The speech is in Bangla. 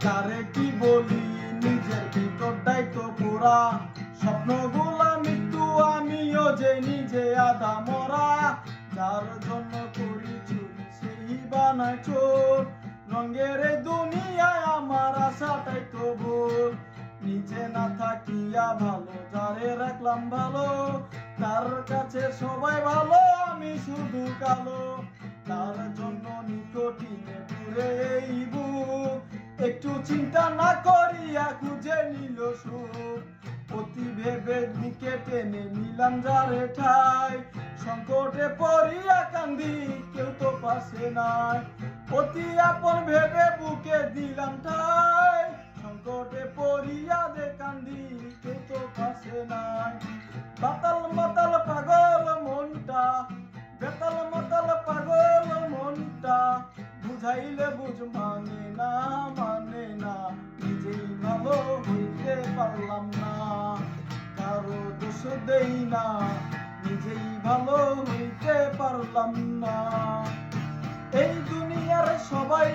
কারে কি বলি নিজের ভিতরটাই তো পুরা স্বপ্নগুলা মৃত্যু আমিও যে নিজে আধা মরা যার জন্য করি চুরি সেই বানায় চোর রঙের এই দুনিয়ায় আমার আশাটাই তো ভুল নিজে না থাকিয়া ভালো যারে রাখলাম ভালো তার কাছে সবাই ভালো আমি শুধু কালো তার জন্য নিকটিনে পুরে এই বুক একটু চিন্তা না করিয়া খুঁজে নিল সুখ অতি ভেবে বুকে টেনে নিলাম যারে ঠাই সংকটে পড়িয়া কান্দি কেউ তো পাশে নাই অতি আপন ভেবে বুকে দিলাম ঠাই সংকটে পড়িয়া দে কান্দি কেউ তো পাশে নাই বাতাল মাতাল পাগল মনটা বেতাল মাতাল পাগল মনটা বুঝাইলে বুঝ মানে না নিজেই ভালো হইতে পারলাম না কারো দোষ দেই না নিজেই ভালো হইতে পারলাম না এই দুনিয়ার সবাই